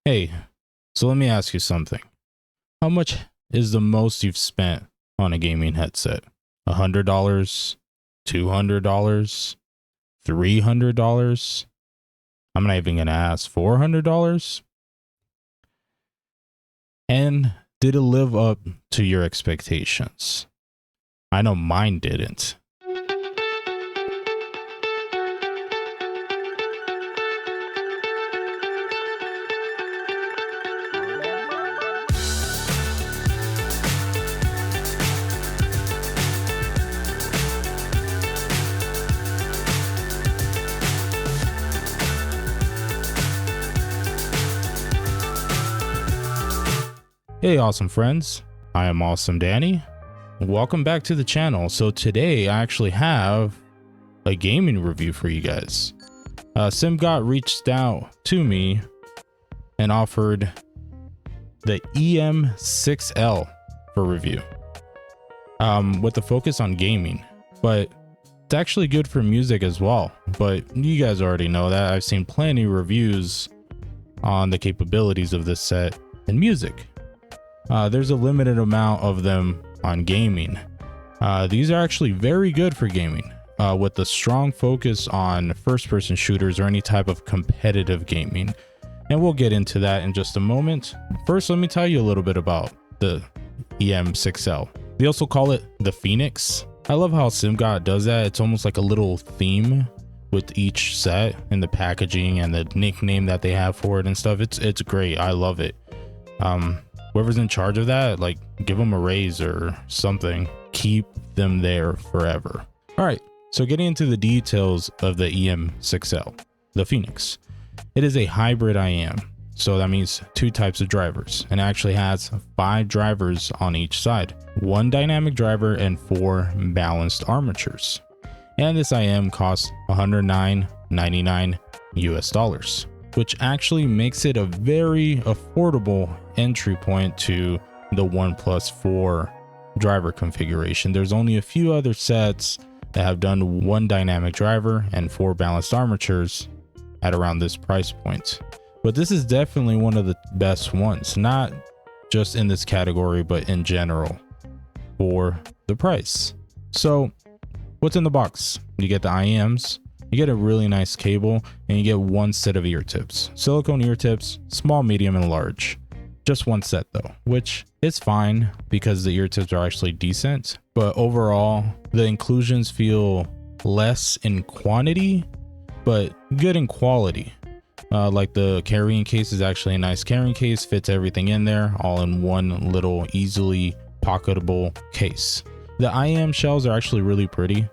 Hey, so let me ask you something. How much is the most you've spent on a gaming headset? $100? $200? $300? I'm not even going to ask. $400? And did it live up to your expectations? I know mine didn't. Hey awesome friends, I am Awesome Danny. Welcome back to the channel. So today I actually have a gaming review for you guys. Simgot reached out to me and offered the EM6L for review, with the focus on gaming, but it's actually good for music as well. But you guys already know that. I've seen plenty of reviews on the capabilities of this set in music. There's a limited amount of them on gaming. These are actually very good for gaming, with a strong focus on first-person shooters or any type of competitive gaming. And we'll get into that in just a moment. First, let me tell you a little bit about the EM6L. They also call it the Phoenix. I love how Simgot does that. It's almost like a little theme with each set and the packaging and the nickname that they have for it and stuff. It's great. I love it. Whoever's in charge of that, like, give them a raise or something. Keep them there forever. All right, so getting into the details of the EM6L, the Phoenix. It is a hybrid IM, so that means two types of drivers, and it actually has 5 drivers on each side, 1 dynamic driver and 4 balanced armatures. And this IM costs $109.99 US, which actually makes it a very affordable entry point to the 1+4 driver configuration. There's only a few other sets that have done 1 dynamic driver and 4 balanced armatures at around this price point. But this is definitely one of the best ones, not just in this category, but in general for the price. So what's in the box? You get the IMs, you get a really nice cable, and you get 1 set of ear tips. Silicone ear tips, small, medium, and large. Just 1 set though, which is fine because the ear tips are actually decent. But overall, the inclusions feel less in quantity, but good in quality. Like the carrying case is actually a nice carrying case, fits everything in there, all in one little easily pocketable case. The IM shells are actually really pretty.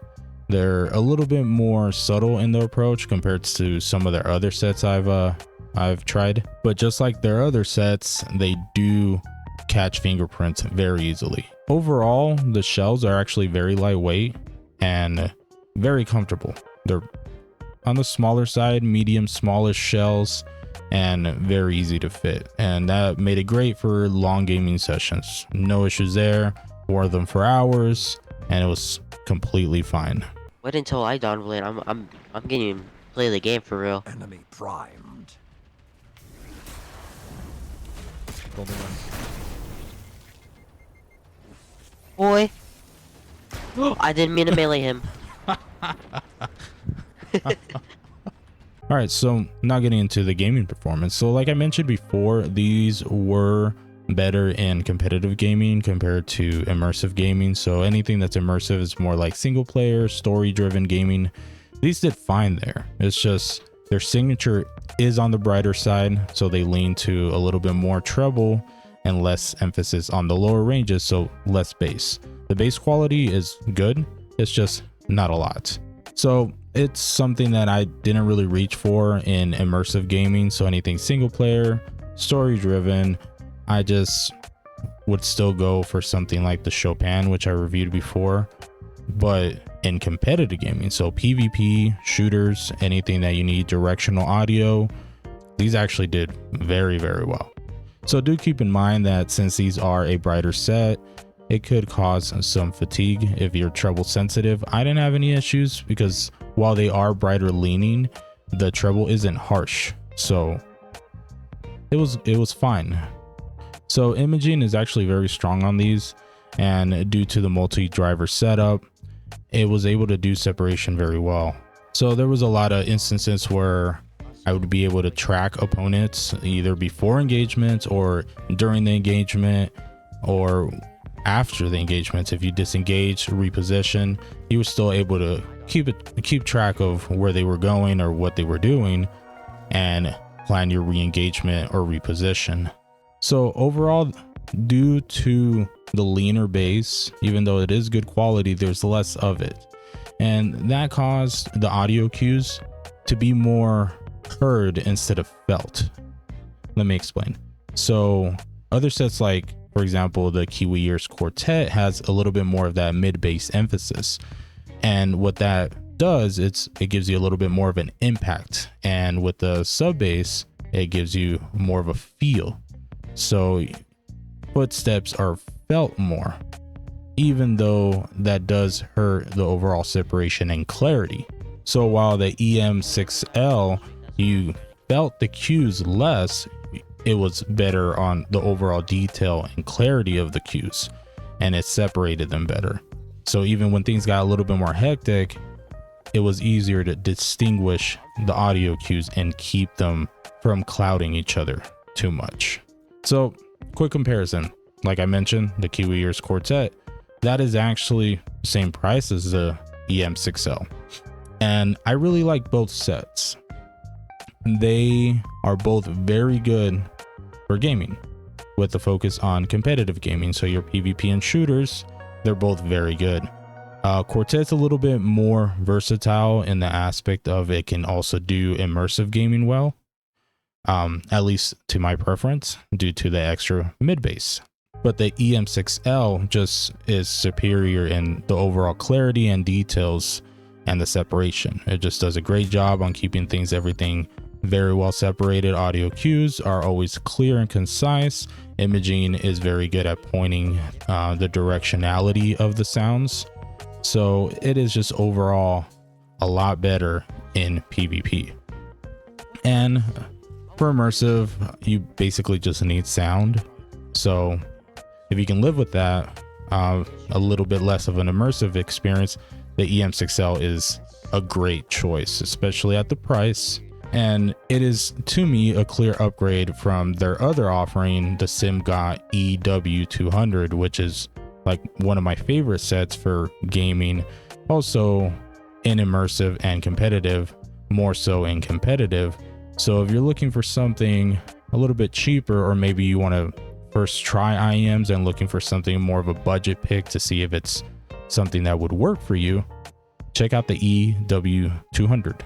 They're a little bit more subtle in their approach compared to some of their other sets I've tried, but just like their other sets, they do catch fingerprints very easily. Overall, the shells are actually very lightweight and very comfortable. They're on the smaller side, medium, smallish shells, and very easy to fit, and that made it great for long gaming sessions. No issues there. Wore them for hours, and it was completely fine. Wait until I download it. I'm getting to play the game for real. Enemy primed. Boy. I didn't mean to melee him. All right, so now getting into the gaming performance. So like I mentioned before, these were better in competitive gaming compared to immersive gaming. So anything that's immersive is more like single player, story driven gaming. These did fine there. It's just their signature is on the brighter side, so they lean to a little bit more treble and less emphasis on the lower ranges, so less bass. The bass quality is good, it's just not a lot. So it's something that I didn't really reach for in immersive gaming. So anything single player, story driven, I just would still go for something like the Chopin, which I reviewed before. But in competitive gaming, so PvP, shooters, anything that you need directional audio, these actually did very, very well. So do keep in mind that since these are a brighter set, it could cause some fatigue if you're treble sensitive. I didn't have any issues because while they are brighter leaning, the treble isn't harsh. So it was fine. So imaging is actually very strong on these, and due to the multi-driver setup, it was able to do separation very well. So there was a lot of instances where I would be able to track opponents either before engagement or during the engagement or after the engagements. If you disengage, reposition, you were still able to keep track of where they were going or what they were doing and plan your re-engagement or reposition. So overall, due to the leaner base, even though it is good quality, there's less of it, and that caused the audio cues to be more heard instead of felt. Let me explain. So other sets, like for example the Kiwi Ears Quartet, has a little bit more of that mid bass emphasis, and what that does, it gives you a little bit more of an impact, and with the sub bass it gives you more of a feel. So footsteps are felt more, even though that does hurt the overall separation and clarity. So while the EM6L, you felt the cues less, it was better on the overall detail and clarity of the cues, and it separated them better. So even when things got a little bit more hectic, it was easier to distinguish the audio cues and keep them from clouding each other too much. So quick comparison, like I mentioned, the Kiwi Ears Quartet, that is actually the same price as the EM6L, and I really like both sets. They are both very good for gaming with the focus on competitive gaming. So your PvP and shooters, they're both very good. Quartet's a little bit more versatile in the aspect of it can also do immersive gaming well, at least to my preference, due to the extra mid bass. But the EM6L just is superior in the overall clarity and details and the separation. It just does a great job on keeping everything very well separated. Audio cues are always clear and concise. Imaging is very good at pointing the directionality of the sounds. So it is just overall a lot better in PvP. And for immersive, you basically just need sound. So if you can live with that, a little bit less of an immersive experience, the EM6L is a great choice, especially at the price. And it is, to me, a clear upgrade from their other offering, the Simgot EW200, which is like one of my favorite sets for gaming, also in immersive and competitive, more so in competitive. So if you're looking for something a little bit cheaper, or maybe you want to first try IEMs and looking for something more of a budget pick to see if it's something that would work for you, check out the EW200.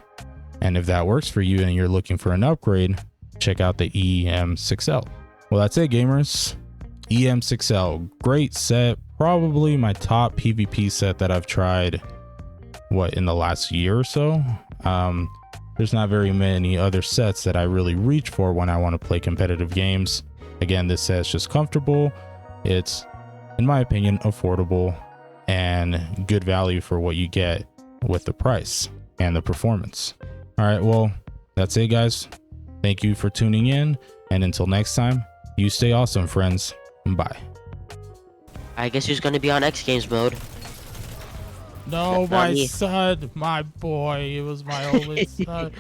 And if that works for you and you're looking for an upgrade, check out the EM6L. Well, that's it, gamers. EM6L, great set, probably my top PvP set that I've tried in the last year or so. There's not very many other sets that I really reach for when I want to play competitive games. Again, this set's just comfortable. It's, in my opinion, affordable and good value for what you get with the price and the performance. All right, well, that's it, guys. Thank you for tuning in, and until next time, you stay awesome, friends. Bye. I guess who's gonna be on X Games mode? No, Not my me. son, my boy. It was my only son.